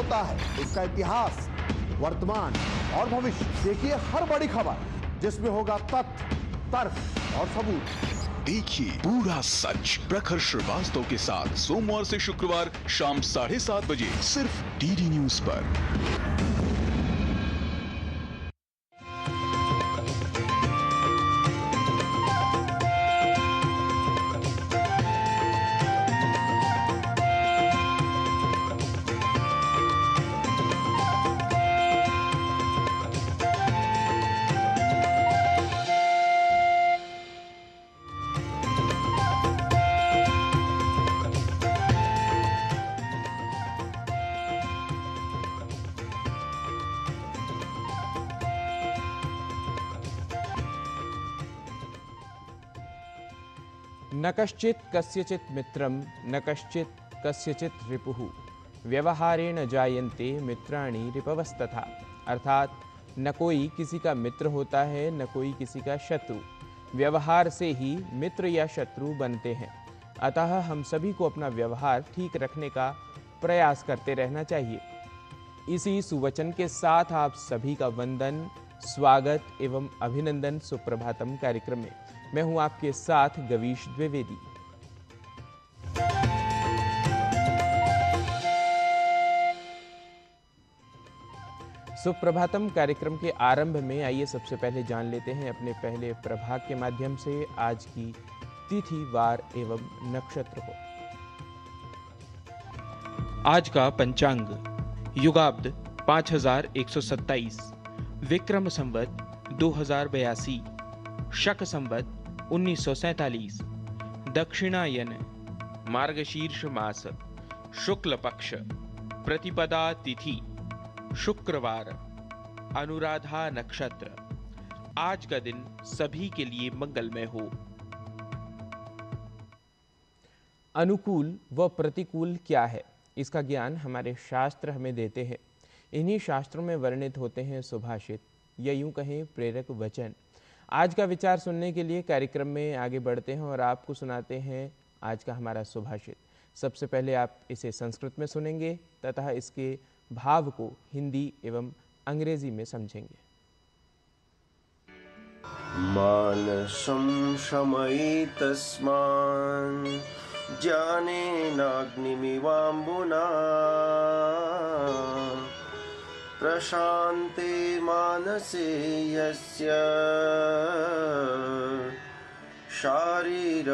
होता है, उसका इतिहास, वर्तमान और भविष्य। देखिए हर बड़ी खबर जिसमें होगा तथ्य, तर्क और सबूत। देखिए पूरा सच प्रखर श्रीवास्तव के साथ सोमवार से शुक्रवार शाम 7:30 बजे सिर्फ डीडी न्यूज पर। न कश्चित् कस्यचित् मित्रं न कश्चित् कस्यचित् रिपुः व्यवहारेण जायन्ते मित्राणि रिपवस्तथा। अर्थात न कोई किसी का मित्र होता है, न कोई किसी का शत्रु। व्यवहार से ही मित्र या शत्रु बनते हैं। अतः हम सभी को अपना व्यवहार ठीक रखने का प्रयास करते रहना चाहिए। इसी सुवचन के साथ आप सभी का वंदन, स्वागत एवं अभिनंदन सुप्रभातम कार्यक्रम में। मैं हूं आपके साथ गवीश द्विवेदी। सुप्रभातम कार्यक्रम के आरंभ में आइए सबसे पहले जान लेते हैं अपने पहले प्रभाग के माध्यम से आज की तिथि, वार एवं नक्षत्र को। आज का पंचांग युगाब्द 5127, विक्रम संवत 2082, शक संवत 1947, दक्षिणायन मार्गशीर्ष मास, शुक्ल पक्ष, प्रतिपदा तिथि शुक्रवार, अनुराधा नक्षत्र। आज का दिन सभी के लिए मंगलमय हो। अनुकूल व प्रतिकूल क्या है, इसका ज्ञान हमारे शास्त्र हमें देते हैं। इन्हीं शास्त्रों में वर्णित होते हैं सुभाषित या यूं कहें प्रेरक वचन। आज का विचार सुनने के लिए कार्यक्रम में आगे बढ़ते हैं और आपको सुनाते हैं आज का हमारा सुभाषित। सबसे पहले आप इसे संस्कृत में सुनेंगे तथा इसके भाव को हिंदी एवं अंग्रेजी में समझेंगे। मानसं शमयितस्मान् ज्ञानेनाग्निमिवाम्बुना प्रशान्ते मानसे यस्य शारीरमुपशाम्यति।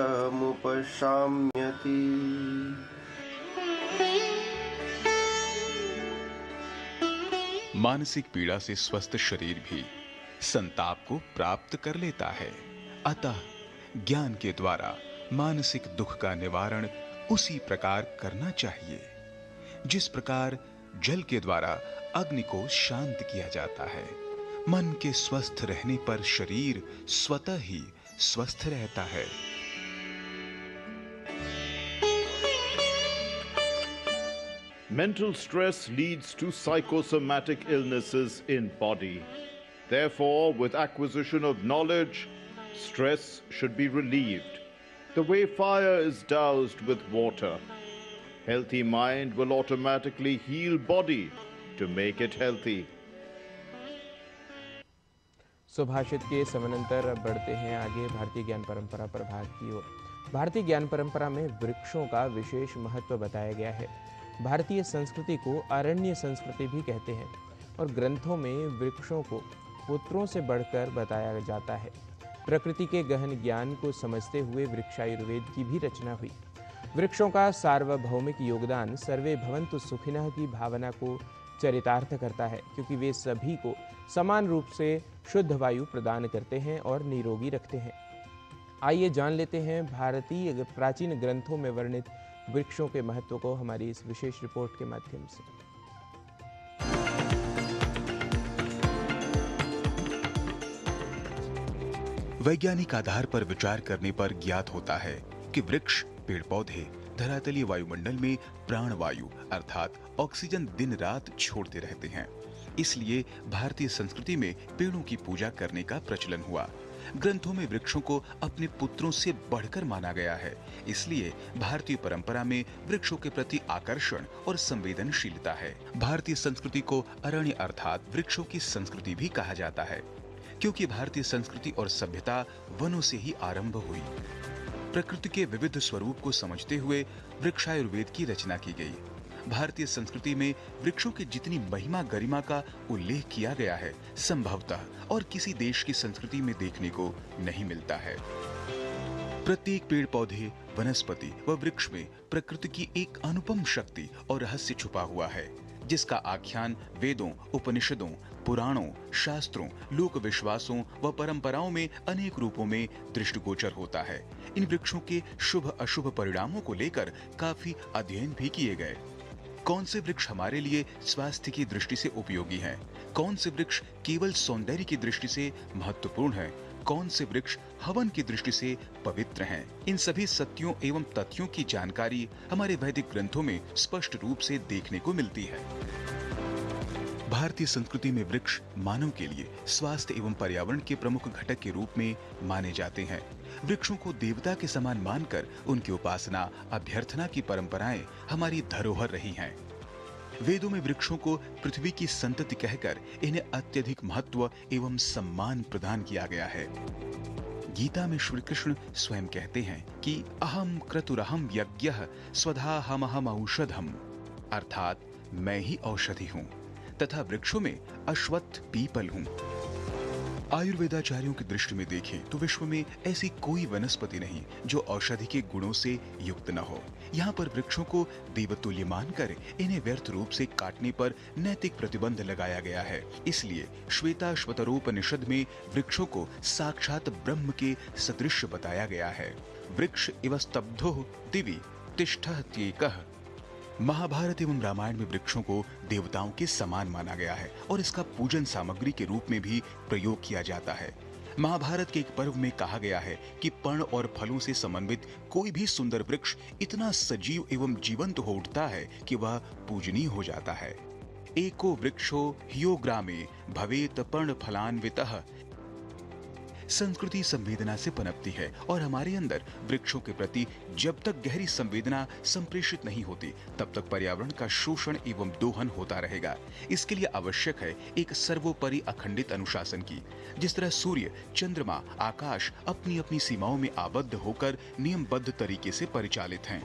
मानसिक पीड़ा से स्वस्थ शरीर भी संताप को प्राप्त कर लेता है। अतः ज्ञान के द्वारा मानसिक दुख का निवारण उसी प्रकार करना चाहिए जिस प्रकार जल के द्वारा अग्नि को शांत किया जाता है। मन के स्वस्थ रहने पर शरीर स्वतः ही स्वस्थ रहता है। Mental stress leads to psychosomatic illnesses in body. Therefore, with acquisition of knowledge, stress should be relieved. The way fire is doused with water, healthy mind will automatically heal body to make it healthy. सुभाषित के समानांतर अब बढ़ते हैं आगे भारतीय ज्ञान परंपरा प्रभाग की ओर। भारतीय ज्ञान परंपरा में वृक्षों का विशेष महत्व बताया गया है। भारतीय संस्कृति को अरण्य संस्कृति भी कहते हैं और ग्रंथों में वृक्षों को पुत्रों से बढ़कर बताया जाता है। प्रकृति के गहन ज्ञान को समझते हुए वृक्षायुर्वेद की भी रचना हुई। वृक्षों का सार्वभौमिक योगदान सर्वे भवन्तु सुखिनः की भावना को चरितार्थ करता है, क्योंकि वे सभी को समान रूप से शुद्ध वायु प्रदान करते हैं और निरोगी रखते हैं। आइए जान लेते हैं भारतीय प्राचीन ग्रंथों में वर्णित वृक्षों के महत्व को हमारी इस विशेष रिपोर्ट के माध्यम से। वैज्ञानिक आधार पर विचार करने पर ज्ञात होता है कि वृक्ष, पेड़ पौधे धरातलीय वायुमंडल में प्राणवायु अर्थात ऑक्सीजन दिन रात छोड़ते रहते हैं। इसलिए भारतीय संस्कृति में पेड़ों की पूजा करने का प्रचलन हुआ। ग्रंथों में वृक्षों को अपने पुत्रों से बढ़कर माना गया है। इसलिए भारतीय परंपरा में वृक्षों के प्रति आकर्षण और संवेदनशीलता है। भारतीय संस्कृति को अरण्य अर्थात वृक्षों की संस्कृति भी कहा जाता है, क्योंकि भारतीय संस्कृति और सभ्यता वनों से ही आरंभ हुई। प्रकृति के विविध स्वरूप को समझते हुए वृक्षायुर्वेद की रचना की गई। भारतीय संस्कृति में वृक्षों की जितनी महिमा गरिमा का उल्लेख किया गया है, संभवतः और किसी देश की संस्कृति में देखने को नहीं मिलता है। प्रत्येक पेड़ पौधे, वनस्पति व वृक्ष में प्रकृति की एक अनुपम शक्ति और रहस्य छुपा हुआ है, जिसका आख्यान वेदों, उपनिषदों, पुराणों, शास्त्रों, लोक विश्वासों व परंपराओं में अनेक रूपों में दृष्टिगोचर होता है। इन वृक्षों के शुभ अशुभ परिणामों को लेकर काफी अध्ययन भी किए गए। कौन से वृक्ष हमारे लिए स्वास्थ्य की दृष्टि से उपयोगी हैं? कौन से वृक्ष केवल सौंदर्य की दृष्टि से महत्वपूर्ण हैं? कौन से वृक्ष हवन की दृष्टि से पवित्र हैं? इन सभी सत्यों एवं तथ्यों की जानकारी हमारे वैदिक ग्रंथों में स्पष्ट रूप से देखने को मिलती है। भारतीय संस्कृति में वृक्ष मानव के लिए स्वास्थ्य एवं पर्यावरण के प्रमुख घटक के रूप में माने जाते हैं। वृक्षों को देवता के समान मानकर उनकी उपासना, अभ्यर्थना की परंपराएं हमारी धरोहर रही हैं। वेदों में वृक्षों को पृथ्वी की संतति कहकर इन्हें अत्यधिक महत्व एवं सम्मान प्रदान किया गया है। गीता में श्री कृष्ण स्वयं कहते हैं कि अहम क्रतुरहम यज्ञः स्वधाहमहम औषधम, अर्थात मैं ही औषधि हूँ तथा वृक्षों में अश्वत्थ पीपल हूँ। आयुर्वेदाचार्यों की दृष्टि में देखें तो विश्व में ऐसी कोई वनस्पति नहीं जो औषधि के गुणों से युक्त न हो। यहाँ पर वृक्षों को देवतुल्य मानकर इन्हें व्यर्थ रूप से काटने पर नैतिक प्रतिबंध लगाया गया है। इसलिए श्वेताश्वतरोपनिषद में वृक्षों को साक्षात ब्रह्म के सदृश बताया गया है। वृक्ष इव स्तब्धो दिवि तिष्ठत्येकः। महाभारत एवं रामायण में वृक्षों को देवताओं के समान माना गया है और इसका पूजन सामग्री के रूप में भी प्रयोग किया जाता है। महाभारत के एक पर्व में कहा गया है कि पर्ण और फलों से समन्वित कोई भी सुंदर वृक्ष इतना सजीव एवं जीवंत हो उठता है कि वह पूजनीय हो जाता है। एको वृक्षो ह्यो ग्रामे भवेत पर्ण फलान्वितः। संस्कृति संवेदना से पनपती है और हमारे अंदर वृक्षों के प्रति जब तक गहरी संवेदना संप्रेषित नहीं होती तब तक पर्यावरण का शोषण एवं दोहन होता रहेगा। इसके लिए आवश्यक है एक सर्वोपरि अखंडित अनुशासन की। जिस तरह सूर्य, चंद्रमा, आकाश अपनी अपनी सीमाओं में आबद्ध होकर नियमबद्ध तरीके से परिचालित हैं,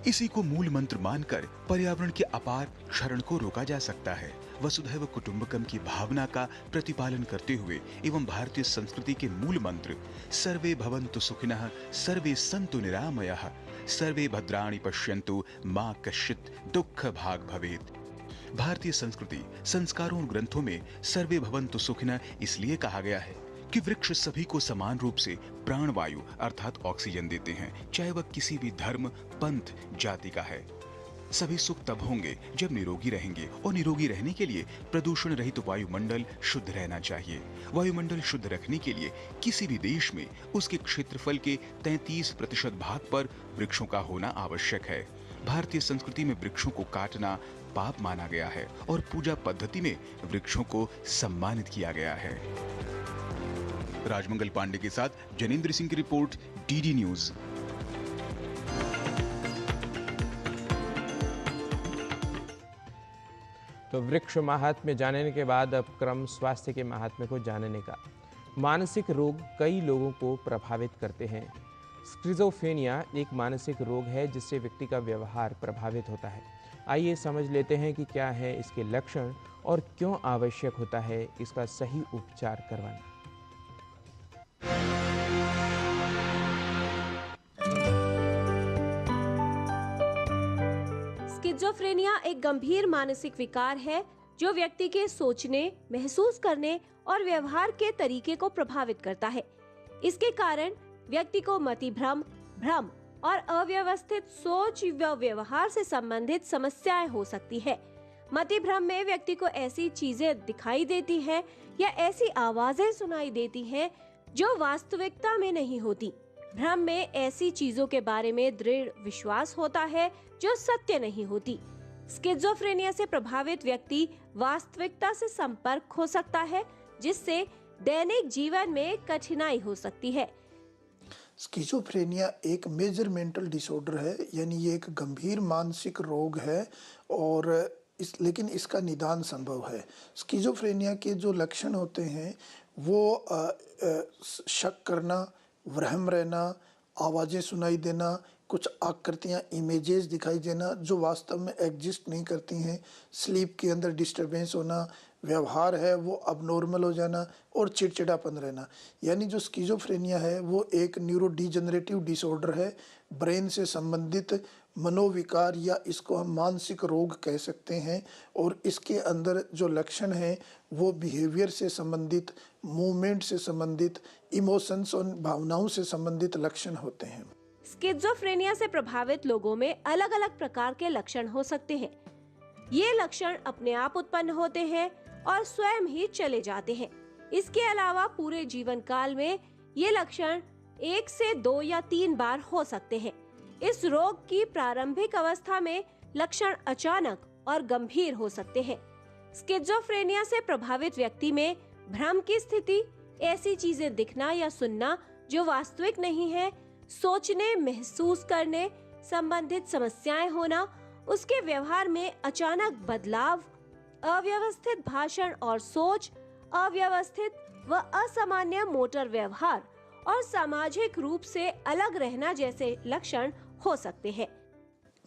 इसी को मूल मंत्र मानकर पर्यावरण के अपार क्षरण को रोका जा सकता है। वसुधैव कुटुंबकम की भावना का प्रतिपालन करते हुए एवं भारतीय संस्कृति के मूल मंत्र सर्वे भवन्तु सुखिनः, सर्वे सन्तु निरामयः, सर्वे भद्राणि पश्यन्तु, मा कश्चित् दुःख भाग भवेत्। भारतीय संस्कृति, संस्कारों और ग्रंथों में सर्वे भवन्तु सुखिनः इसलिए कहा गया है कि वृक्ष सभी को समान रूप से प्राणवायु अर्थात ऑक्सीजन देते हैं, चाहे वह किसी भी धर्म, पंथ, जाति का है। सभी सुख तब होंगे जब निरोगी रहेंगे और निरोगी रहने के लिए प्रदूषण रहित वायुमंडल शुद्ध रहना चाहिए। वायुमंडल शुद्ध रखने के लिए किसी भी देश में उसके क्षेत्रफल के 33% भाग पर वृक्षों का होना आवश्यक है। भारतीय संस्कृति में वृक्षों को काटना पाप माना गया है और पूजा पद्धति में वृक्षों को सम्मानित किया गया है। राजमंगल पांडे के साथ जनेंद्र सिंह की रिपोर्ट, डीडी न्यूज। तो वृक्ष महात्म्य जानने के बाद अब क्रम स्वास्थ्य के महात्म्य को जानने का। मानसिक रोग कई लोगों को प्रभावित करते हैं। स्किज़ोफ्रेनिया एक मानसिक रोग है जिससे व्यक्ति का व्यवहार प्रभावित होता है। आइए समझ लेते हैं कि क्या है इसके लक्षण और क्यों आवश्यक होता है इसका सही उपचार करवाना। स्किज़ोफ्रेनिया एक गंभीर मानसिक विकार है जो व्यक्ति के सोचने, महसूस करने और व्यवहार के तरीके को प्रभावित करता है। इसके कारण व्यक्ति को मतिभ्रम, भ्रम और अव्यवस्थित सोच व व्यवहार से संबंधित समस्याएं हो सकती है। मतिभ्रम में व्यक्ति को ऐसी चीजें दिखाई देती है या ऐसी आवाजें सुनाई देती हैं जो वास्तविकता में नहीं होती। भ्रम में ऐसी चीजों के बारे में दृढ़ विश्वास होता है जो सत्य नहीं होती। स्किज़ोफ्रेनिया से प्रभावित व्यक्ति वास्तविकता से संपर्क खो सकता है, जिससे दैनिक जीवन में कठिनाई हो सकती है। स्किज़ोफ्रेनिया एक मेजर मेंटल डिसऑर्डर है, यानी ये एक गंभीर मानसिक रोग है और लेकिन इसका निदान संभव है। स्किज़ोफ्रेनिया के जो लक्षण होते हैं वो शक करना, वहम रहना, आवाज़ें सुनाई देना, कुछ आकृतियाँ, इमेजेस दिखाई देना जो वास्तव में एग्जिस्ट नहीं करती हैं, स्लीप के अंदर डिस्टरबेंस होना, व्यवहार है वो अबनॉर्मल हो जाना और चिड़चिड़ापन रहना। यानी जो स्किज़ोफ्रेनिया है वो एक न्यूरोडिजेनरेटिव डिसऑर्डर है, ब्रेन से संबंधित मनोविकार या इसको हम मानसिक रोग कह सकते हैं। और इसके अंदर जो लक्षण हैं वो बिहेवियर से संबंधित, मूवमेंट से संबंधित, इमोशंस और भावनाओं से संबंधित लक्षण होते हैं। स्किज़ोफ्रेनिया से प्रभावित लोगों में अलग अलग प्रकार के लक्षण हो सकते हैं। ये लक्षण अपने आप उत्पन्न होते हैं और स्वयं ही चले जाते हैं। इसके अलावा पूरे जीवन काल में ये लक्षण 1 से 2 या 3 बार हो सकते हैं। इस रोग की प्रारंभिक अवस्था में लक्षण अचानक और गंभीर हो सकते हैं। स्किज़ोफ्रेनिया से प्रभावित व्यक्ति में भ्रम की स्थिति, ऐसी चीजें दिखना या सुनना जो वास्तविक नहीं है, सोचने, महसूस करने संबंधित समस्याएं होना, उसके व्यवहार में अचानक बदलाव, अव्यवस्थित भाषण और सोच, अव्यवस्थित व असामान्य मोटर व्यवहार और सामाजिक रूप से अलग रहना जैसे लक्षण हो सकते हैं।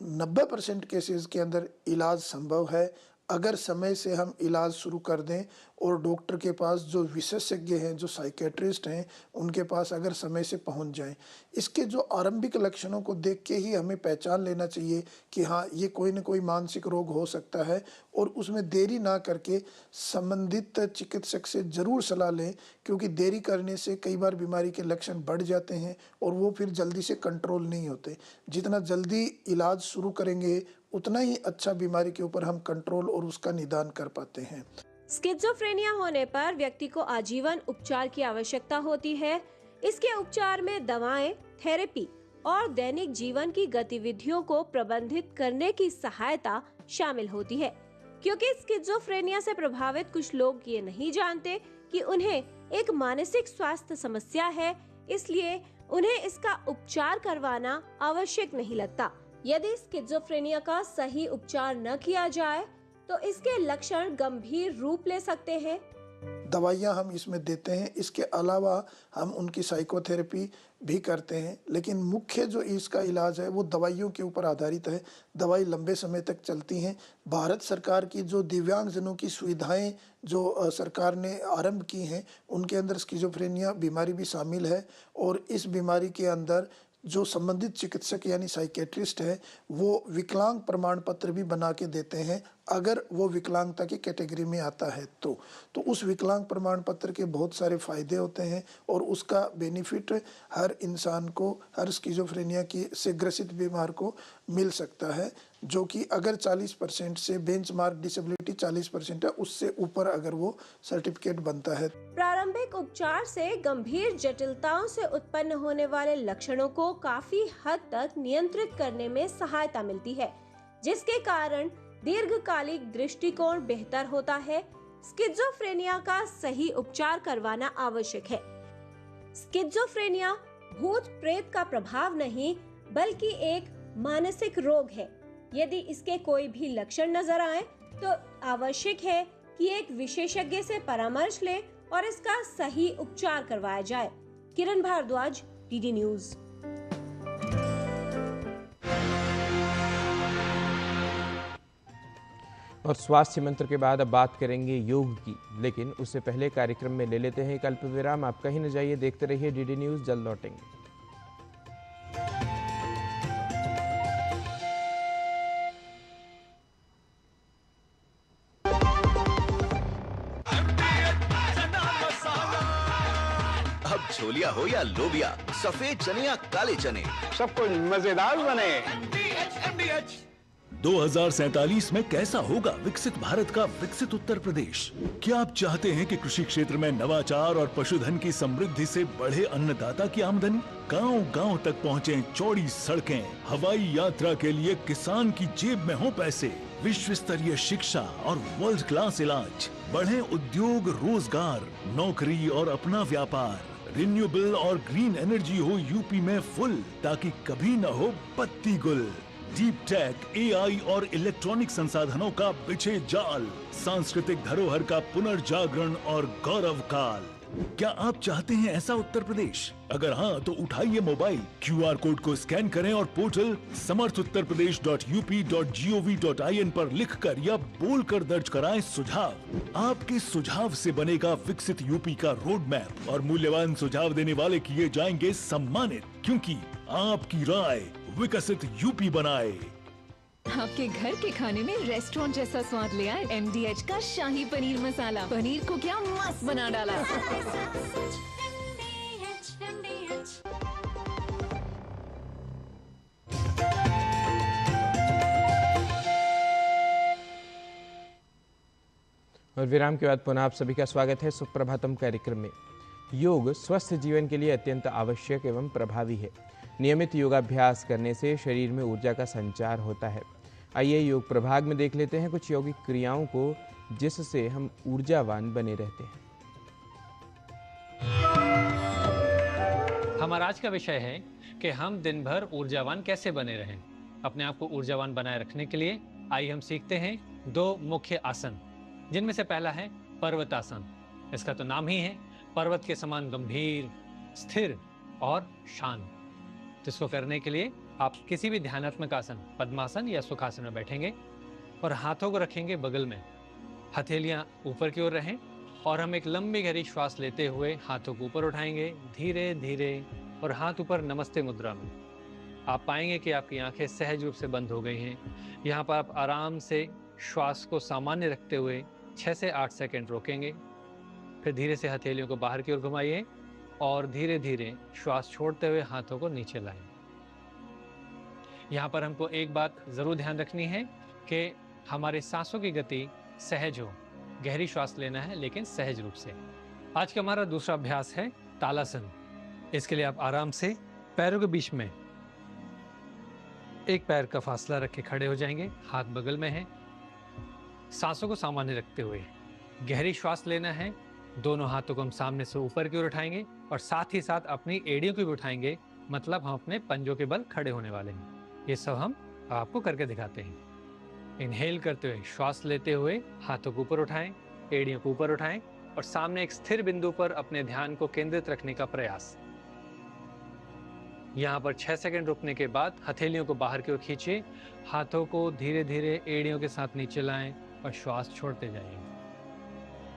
90% केसेस के अंदर इलाज संभव है अगर समय से हम इलाज शुरू कर दें और डॉक्टर के पास जो विशेषज्ञ हैं, जो साइकेट्रिस्ट हैं, उनके पास अगर समय से पहुंच जाएं। इसके जो आरंभिक लक्षणों को देख के ही हमें पहचान लेना चाहिए कि हाँ, ये कोई न कोई मानसिक रोग हो सकता है और उसमें देरी ना करके संबंधित चिकित्सक से जरूर सलाह लें, क्योंकि देरी करने से कई बार बीमारी के लक्षण बढ़ जाते हैं और वो फिर जल्दी से कंट्रोल नहीं होते। जितना जल्दी इलाज शुरू करेंगे उतना ही अच्छा बीमारी के ऊपर हम कंट्रोल और उसका निदान कर पाते हैं। स्किज़ोफ्रेनिया होने पर व्यक्ति को आजीवन उपचार की आवश्यकता होती है। इसके उपचार में दवाएं, थेरेपी और दैनिक जीवन की गतिविधियों को प्रबंधित करने की सहायता शामिल होती है। क्योंकि स्किज़ोफ्रेनिया से प्रभावित कुछ लोग ये नहीं जानते कि उन्हें एक मानसिक स्वास्थ्य समस्या है, इसलिए उन्हें इसका उपचार करवाना आवश्यक नहीं लगता। यदि स्किज़ोफ्रेनिया का सही उपचार न किया जाए तो इसके लक्षण गंभीर रूप ले सकते हैं। दवाइयाँ हम इसमें देते हैं, इसके अलावा हम उनकी साइकोथेरेपी भी करते हैं, लेकिन मुख्य जो इसका इलाज है वो दवाइयों के ऊपर आधारित है। दवाई लंबे समय तक चलती हैं। भारत सरकार की जो दिव्यांगजनों की सुविधाएं जो सरकार ने आरंभ की हैं, उनके अंदर स्किज़ोफ्रेनिया बीमारी भी शामिल है और इस बीमारी के अंदर जो संबंधित चिकित्सक यानी साइकेट्रिस्ट है वो विकलांग प्रमाण पत्र भी बना के देते हैं अगर वो विकलांगता की कैटेगरी में आता है तो उस विकलांग प्रमाण पत्र के बहुत सारे फायदे होते हैं और उसका बेनिफिट हर इंसान को, हर स्किज़ोफ्रेनिया की से ग्रसित बीमार को मिल सकता है, जो कि अगर 40% से बेंचमार्क डिसेबिलिटी 40% है, उससे ऊपर अगर वो सर्टिफिकेट बनता है। प्रारंभिक उपचार से गंभीर जटिलताओं से उत्पन्न होने वाले लक्षणों को काफी हद तक नियंत्रित करने में सहायता मिलती है, जिसके कारण दीर्घकालिक दृष्टिकोण बेहतर होता है। स्किज़ोफ्रेनिया का सही उपचार करवाना आवश्यक है। स्किज़ोफ्रेनिया भूत प्रेत का प्रभाव नहीं बल्कि एक मानसिक रोग है। यदि इसके कोई भी लक्षण नजर आए तो आवश्यक है कि एक विशेषज्ञ से परामर्श लें और इसका सही उपचार करवाया जाए। किरण भारद्वाज, डीडी न्यूज। और स्वास्थ्य मंत्र के बाद अब बात करेंगे योग की, लेकिन उससे पहले कार्यक्रम में ले लेते हैं एक अल्प विराम। आप कहीं न जाइए, देखते रहिए डीडी न्यूज, जल्द लौटेंगे। अब छोलिया हो या लोबिया, सफेद चने या काले चने, सब कुछ मजेदार बने। 2047 में कैसा होगा विकसित भारत का विकसित उत्तर प्रदेश? क्या आप चाहते हैं कि कृषि क्षेत्र में नवाचार और पशुधन की समृद्धि से बढ़े अन्नदाता की आमदनी, गांव-गांव तक पहुंचे चौड़ी सड़कें, हवाई यात्रा के लिए किसान की जेब में हो पैसे, विश्व स्तरीय शिक्षा और वर्ल्ड क्लास इलाज, बढ़े उद्योग, रोजगार, नौकरी और अपना व्यापार। रिन्यूएबल और ग्रीन एनर्जी हो यूपी में फुल, ताकि कभी न हो बत्ती गुल। डीप टेक, एआई और इलेक्ट्रॉनिक संसाधनों का बिछे जाल, सांस्कृतिक धरोहर का पुनर्जागरण और गौरव काल। क्या आप चाहते हैं ऐसा उत्तर प्रदेश? अगर हाँ तो उठाइए मोबाइल, क्यूआर कोड को स्कैन करें और पोर्टल samarthuttarpradesh.up.gov.in पर लिखकर या बोलकर दर्ज कराएं सुझाव। आपके सुझाव से बनेगा विकसित यूपी का रोड मैप और मूल्यवान सुझाव देने वाले किए जाएंगे सम्मानित, क्योंकि आपकी राय विकसित यूपी बनाए। आपके घर के खाने में रेस्टोरेंट जैसा स्वाद ले आए MDH का शाही पनीर मसाला। पनीर को क्या मस्त बना डाला। और विराम के बाद पुनः आप सभी का स्वागत है सुप्रभातम कार्यक्रम में। योग स्वस्थ जीवन के लिए अत्यंत आवश्यक एवं प्रभावी है। नियमित योगाभ्यास करने से शरीर में ऊर्जा का संचार होता है। आइए योग प्रभाग में देख लेते हैं कुछ यौगिक क्रियाओं को जिससे हम ऊर्जावान बने रहते हैं। हमारा आज का विषय है कि हम दिन भर ऊर्जावान कैसे बने रहें। अपने आप को ऊर्जावान बनाए रखने के लिए आइए हम सीखते हैं 2 मुख्य आसन, जिनमें से पहला है पर्वतासन। इसका तो नाम ही है, पर्वत के समान गंभीर, स्थिर और शांत। जिसको करने के लिए आप किसी भी ध्यानात्मक आसन, पद्मासन या सुखासन में बैठेंगे और हाथों को रखेंगे बगल में, हथेलियां ऊपर की ओर रहें और हम एक लंबी गहरी श्वास लेते हुए हाथों को ऊपर उठाएंगे धीरे धीरे और हाथ ऊपर नमस्ते मुद्रा में। आप पाएंगे कि आपकी आंखें सहज रूप से बंद हो गई हैं। यहाँ पर आप आराम से श्वास को सामान्य रखते हुए 6 से 8 सेकंड रोकेंगे, फिर धीरे से हथेलियों को बाहर की ओर घुमाइए और धीरे धीरे श्वास छोड़ते हुए हाथों को नीचे लाएं। यहाँ पर हमको एक बात जरूर ध्यान रखनी है कि हमारे सांसों की गति सहज हो। गहरी श्वास लेना है लेकिन सहज रूप से। आज का हमारा दूसरा अभ्यास है तालासन। इसके लिए आप आराम से पैरों के बीच में एक पैर का फासला रख के खड़े हो जाएंगे, हाथ बगल में है। सांसों को सामान्य रखते हुए गहरी श्वास लेना है। दोनों हाथों को हम सामने से ऊपर की ओर उठाएंगे और साथ ही साथ अपनी एड़ियों को भी उठाएंगे, मतलब हम अपने पंजों के बल खड़े होने वाले हैं। ये सब हम आपको करके दिखाते हैं। इनहेल करते हुए श्वास लेते हुए हाथों को ऊपर उठाएं, एड़ियों को ऊपर उठाएं और सामने एक स्थिर बिंदु पर अपने ध्यान को केंद्रित रखने का प्रयास। यहाँ पर 6 सेकंड रुकने के बाद हथेलियों को बाहर की ओर खींचिए, हाथों को धीरे धीरे एड़ियों के साथ नीचे लाएं और श्वास छोड़ते जाइए।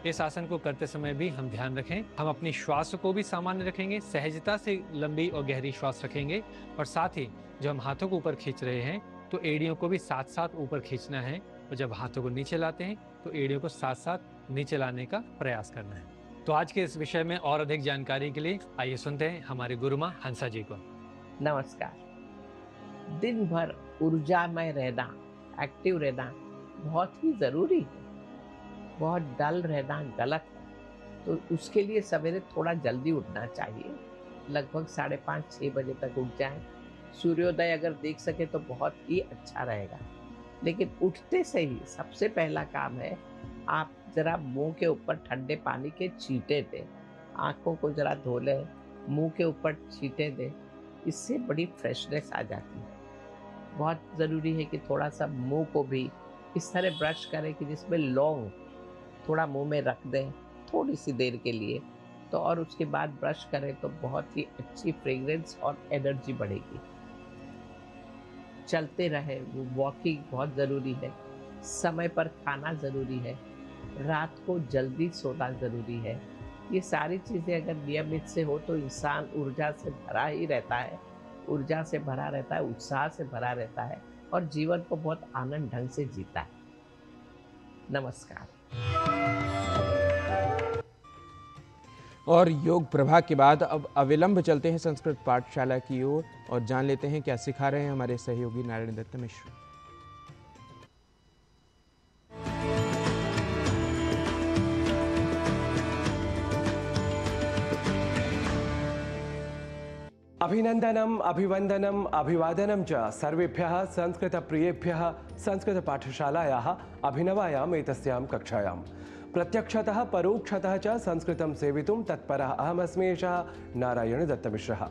इस आसन को करते समय भी हम ध्यान रखें, हम अपनी श्वास को भी सामान्य रखेंगे, सहजता से लंबी और गहरी श्वास रखेंगे और साथ ही जब हम हाथों को ऊपर खींच रहे हैं तो एड़ियों को भी साथ साथ ऊपर खींचना है और जब हाथों को नीचे लाते हैं तो एड़ियों को साथ साथ नीचे लाने का प्रयास करना है। तो आज के इस विषय में और अधिक जानकारी के लिए आइए सुनते हैं हमारे गुरुमा हंसा जी को। नमस्कार। दिन भर ऊर्जामय रहना, एक्टिव रहना बहुत ही ज़रूरी है। बहुत डल रहना गलत है, तो उसके लिए सवेरे थोड़ा जल्दी उठना चाहिए। लगभग 5:30-6 बजे तक उठ जाएं। सूर्योदय अगर देख सके तो बहुत ही अच्छा रहेगा। लेकिन उठते से ही सबसे पहला काम है, आप जरा मुंह के ऊपर ठंडे पानी के छींटे दें, आँखों को जरा धो लें, मुंह के ऊपर छींटे दें। इससे बड़ी फ्रेशनेस आ जाती है। बहुत ज़रूरी है कि थोड़ा सा मुंह को भी इस तरह ब्रश करें कि जिसमें लौंग थोड़ा मुंह में रख दें थोड़ी सी देर के लिए, तो और उसके बाद ब्रश करें तो बहुत ही अच्छी फ्रेग्रेंस और एनर्जी बढ़ेगी। चलते रहे, वो वॉकिंग बहुत ज़रूरी है। समय पर खाना ज़रूरी है। रात को जल्दी सोना ज़रूरी है। ये सारी चीज़ें अगर नियमित से हो तो इंसान ऊर्जा से भरा ही रहता है, ऊर्जा से भरा रहता है, उत्साह से भरा रहता है और जीवन को बहुत आनंद ढंग से जीता है। नमस्कार। और योग प्रभाग के बाद अब अविलंब चलते हैं संस्कृत पाठशाला की ओर और जान लेते हैं क्या सिखा रहे हैं हमारे सहयोगी नारायण दत्त मिश्र। अभिनंदनम अभिवंदनम अभिवादनम च सर्वेभ्यः संस्कृतप्रियेभ्यः संस्कृतपाठशालायाः अभिनवायाम् एतस्यां कक्षायां प्रत्यक्षतः परोक्षतः च संस्कृतं सेवितुं तत्परः अहमस्मि एषः नारायण दत्तमिश्रः।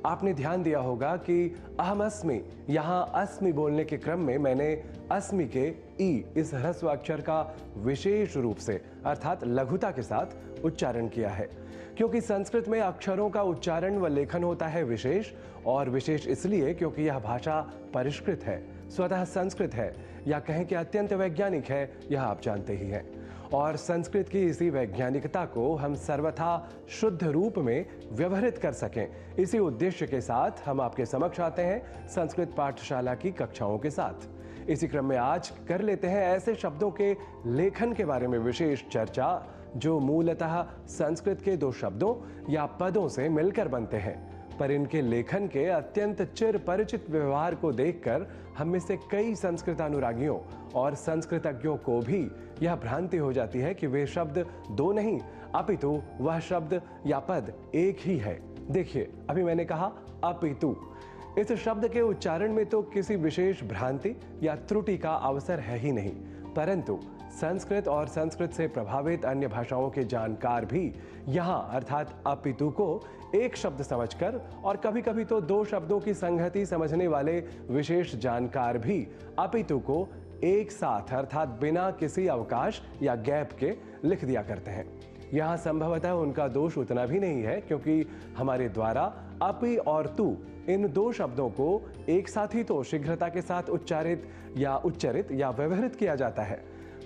आपने ध्यान दिया होगा कि अहम अस्मि, यहाँ अस्मि बोलने के क्रम में मैंने अस्मि के ई इस ह्रस्व अक्षर का विशेष रूप से अर्थात लघुता के साथ उच्चारण किया है, क्योंकि संस्कृत में अक्षरों का उच्चारण व लेखन होता है विशेष, और विशेष इसलिए क्योंकि यह भाषा परिष्कृत है, स्वतः संस्कृत है, या कहें कि अत्यंत वैज्ञानिक है, यह आप जानते ही हैं। और संस्कृत की इसी वैज्ञानिकता को हम सर्वथा शुद्ध रूप में व्यवहारित कर सकें, इसी उद्देश्य के साथ हम आपके समक्ष आते हैं संस्कृत पाठशाला की कक्षाओं के साथ। इसी क्रम में आज कर लेते हैं ऐसे शब्दों के लेखन के बारे में विशेष चर्चा जो मूलतः संस्कृत के दो शब्दों या पदों से मिलकर बनते हैं, पर इनके लेखन के अत्यंत चिर परिचित व्यवहार को देखकर हम में से कई संस्कृत अनुरागियों और संस्कृतज्ञों को भी यह भ्रांति हो जाती है कि वे शब्द दो नहीं अपितु वह शब्द या पद एक ही है। देखिए, अभी मैंने कहा अपितु। इस शब्द के उच्चारण में तो किसी विशेष भ्रांति या त्रुटि का अवसर है ही नहीं, परंतु संस्कृत और संस्कृत से प्रभावित अन्य भाषाओं के जानकार भी यहाँ अर्थात अपितु को एक शब्द समझकर और कभी कभी तो दो शब्दों की संगति समझने वाले विशेष जानकार भी अपितु को एक साथ अर्थात बिना किसी अवकाश या गैप के लिख दिया करते हैं। यहाँ संभवतः उनका दोष उतना भी नहीं है, क्योंकि हमारे द्वारा अपि और तु इन दो शब्दों को एक साथ ही तो शीघ्रता के साथ उच्चारित या व्यवहृत किया जाता है।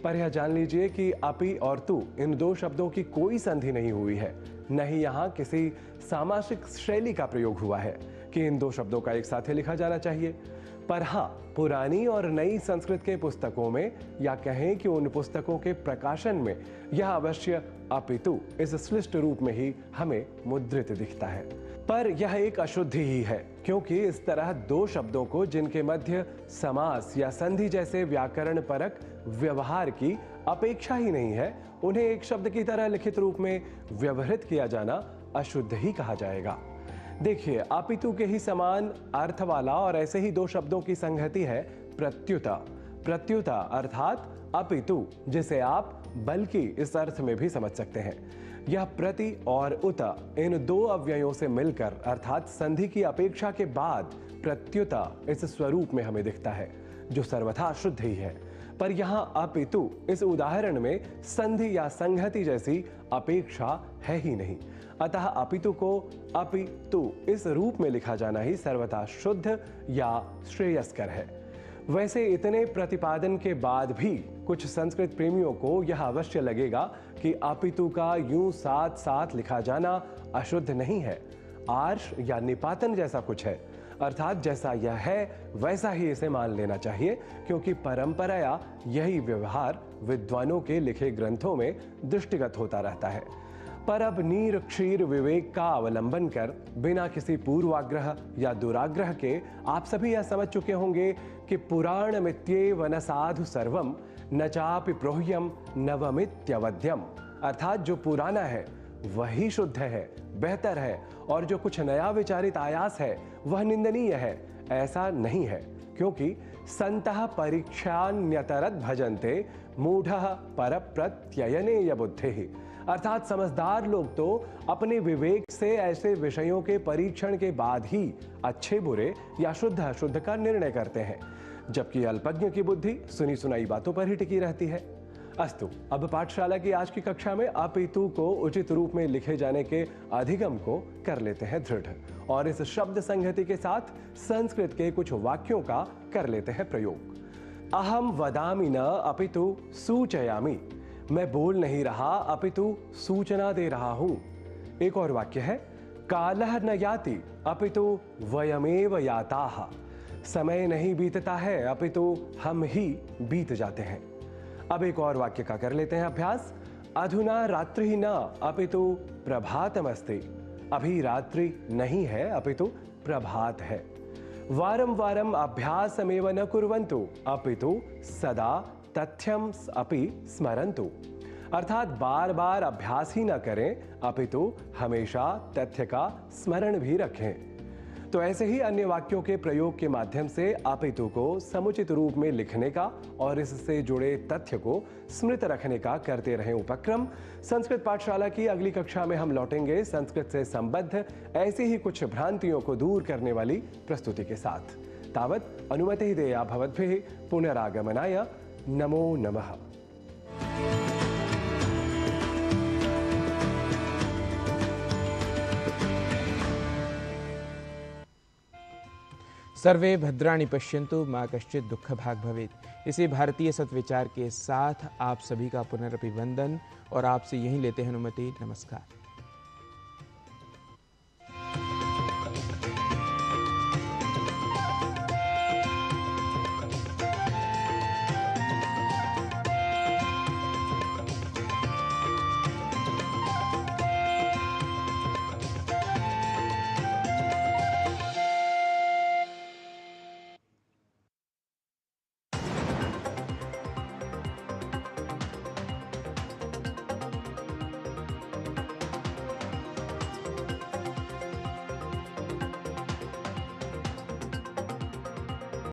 पर यह जान लीजिए कि अपि और तु इन दो शब्दों की कोई संधि नहीं हुई है, न ही यहाँ किसी सामासिक शैली का प्रयोग हुआ है कि इन दो शब्दों का एक साथ ही लिखा जाना चाहिए। पर हाँ, पुरानी और नई संस्कृत के पुस्तकों में या कहें कि उन पुस्तकों के प्रकाशन में यह अवश्य अपितु इस श्लिष्ट रूप में ही हमें मुद्रित दिखता है। पर यह एक अशुद्धि ही है, क्योंकि इस तरह दो शब्दों को जिनके मध्य समास या संधि जैसे व्याकरण परक व्यवहार की अपेक्षा ही नहीं है, उन्हें एक शब्द की तरह लिखित रूप में व्यवहृत किया जाना अशुद्ध ही कहा जाएगा। देखिए, अपितु के ही समान अर्थ वाला और ऐसे ही दो शब्दों की संगति है प्रत्युता। प्रत्युता अर्थात अपितु, जिसे आप बल्कि इस अर्थ में भी समझ सकते हैं। यह प्रति और उत इन दो अव्ययों से मिलकर अर्थात संधि की अपेक्षा के बाद प्रत्युता इस स्वरूप में हमें दिखता है, जो सर्वथा शुद्ध ही है। पर यहाँ अपितु इस उदाहरण में संधि या संगति जैसी अपेक्षा है ही नहीं, अतः अपितु को अपितु इस रूप में लिखा जाना ही सर्वथा शुद्ध या श्रेयस्कर है। वैसे इतने प्रतिपादन के बाद भी कुछ संस्कृत प्रेमियों को यह अवश्य लगेगा कि अपितु का यूं साथ साथ लिखा जाना अशुद्ध नहीं है, आर्ष या निपातन जैसा कुछ है, अर्थात जैसा यह है वैसा ही इसे मान लेना चाहिए, क्योंकि परंपराया यही व्यवहार विद्वानों के लिखे ग्रंथों में दृष्टिगत होता रहता है। पर अब नीर क्षीर विवेक का अवलंबन कर बिना किसी पूर्वाग्रह या दुराग्रह के आप सभी यह समझ चुके होंगे कि पुराण मित्येव न साधु सर्वम न चापि प्रोह्यम नवमित्यवध्यम, अर्थात जो पुराना है वही शुद्ध है, बेहतर है, और जो कुछ नया विचारित आयास है वह निंदनीय है, ऐसा नहीं है, क्योंकि संतः परीक्षान्यतरद भजन्ते मूढ़ः परप्रत्ययने बुद्धि, अर्थात समझदार लोग तो अपने विवेक से ऐसे विषयों के परीक्षण के बाद ही अच्छे बुरे या शुद्ध अशुद्ध का निर्णय करते हैं, जबकि अल्पज्ञ की बुद्धि सुनी सुनाई बातों पर ही टिकी रहती है। अस्तु, अब पाठशाला की आज की कक्षा में अपितु को उचित रूप में लिखे जाने के अधिगम को कर लेते हैं दृढ़, और इस शब्द संगति के साथ संस्कृत के कुछ वाक्यों का कर लेते हैं प्रयोग। अहम वदामि न अपितु सूचयामि, मैं बोल नहीं रहा अपितु सूचना दे रहा हूं। एक और वाक्य है, कालः न याति अपितु वयमेव याताः, समय नहीं बीतता है अपितु हम ही बीत जाते हैं। अब एक और वाक्य का कर लेते हैं अभ्यास। अधुना रात्रि न अपितु प्रभातमस्ति, अभी रात्रि नहीं है अपितु प्रभात है। वारं वारं अभ्यासमेव न कुर्वन्तु अपितु सदा तथ्यम अपि स्मरन्तु, अर्थात बार बार अभ्यास ही न करें अपितु हमेशा तथ्य का स्मरण भी रखें। तो ऐसे ही अन्य वाक्यों के प्रयोग के माध्यम से अपितु को समुचित रूप में लिखने का और इससे जुड़े तथ्य को स्मृत रखने का करते रहे उपक्रम। संस्कृत पाठशाला की अगली कक्षा में हम लौटेंगे संस्कृत से संबद्ध ऐसी ही कुछ भ्रांतियों को दूर करने वाली प्रस्तुति के साथ। तावत् अनुमतिः देया भवद्भिः पुनरागमनाय। नमो नमः। सर्वे भद्राणि पश्यन्तु मां कश्चित् दुःखभाग् भवेत्। इसी भारतीय सत्विचार के साथ आप सभी का पुनरअभिवंदन और आपसे यहीं लेते हैं अनुमति। नमस्कार।